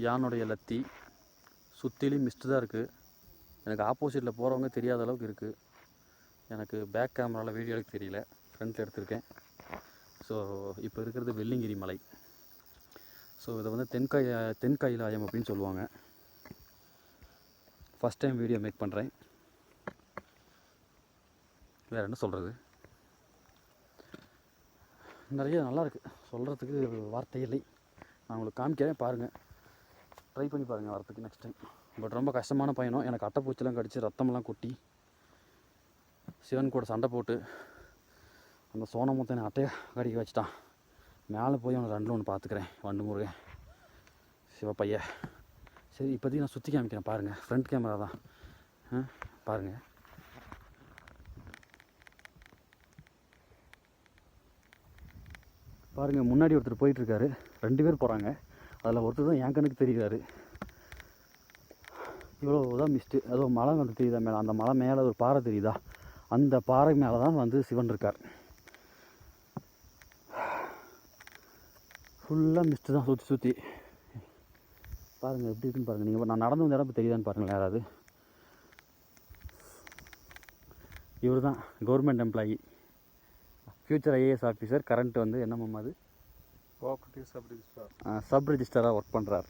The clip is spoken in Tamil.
யானுடைய லத்தி சுற்றிலும் மிஸ்ட்டு தான் இருக்குது. எனக்கு ஆப்போசிட்டில் போகிறவங்க தெரியாத அளவுக்கு இருக்குது. எனக்கு பேக் கேமராவில் வீடியோ எடுக்க தெரியல, ஃப்ரண்ட்டில் எடுத்திருக்கேன். ஸோ இப்போ இருக்கிறது வெள்ளிங்கிரி மலை. ஸோ இதை வந்து தென்கைலாயம் அப்படின்னு சொல்லுவாங்க. ஃபஸ்ட் டைம் வீடியோ மேக் பண்ணுறேன். வேறு என்ன சொல்கிறது, நிறைய நல்லாயிருக்கு, சொல்கிறதுக்கு வார்த்தை இல்லை. நான் உங்களுக்கு காமிக்கிறேன், பாருங்கள், ட்ரை பண்ணி பாருங்கள் வரத்துக்கு நெக்ஸ்ட் டைம். பட் ரொம்ப கஷ்டமான பயணம். எனக்கு அட்டைப்பூச்சிலாம் கடிச்சு ரத்தமெல்லாம் கொட்டி சிவன் கூட சண்டை போட்டு அந்த சோனமுத்தை என்னை அட்டையை கடிக்க வச்சுட்டான். மேலே போய் அவனை ரெண்டில் ஒன்று பார்த்துக்கிறேன், வண்டு முருகன் சிவப்பைய. சரி, இப்போதைக்கு நான் சுற்றி காமிக்கிறேன் பாருங்கள். ஃப்ரண்ட் கேமரா தான், பாருங்கள். பாருங்கள், முன்னாடி ஒருத்தர் போயிட்டுருக்காரு, 2 பேர் போகிறாங்க. அதில் ஒருத்தர் தான் என் கண்ணுக்கு தெரிகிறாரு. இவ்வளோ தான் மிஸ்ட்டு. அதோ மலை வந்து தெரியுதா மேலே, அந்த மலை மேலே ஒரு பாறை தெரியுதா, அந்த பாறை மேலே தான் வந்து சிவன் இருக்கார். ஃபுல்லாக மிஸ்ட்டு தான் சுற்றி சுற்றி. பாருங்கள் எப்படி இருக்குன்னு பாருங்கள். நீங்கள் நான் நடந்து வந்த இடம் இப்போ தெரியுதான்னு பாருங்கள் யாராவது. இவர் தான் government employee, future IAS officer. Current வந்து என்ன அது கோஆப்ரேட்டிவ் சப் ரிஜிஸ்ட்ரார். சப் ரிஜிஸ்டராக ஒர்க் பண்ணுறார்.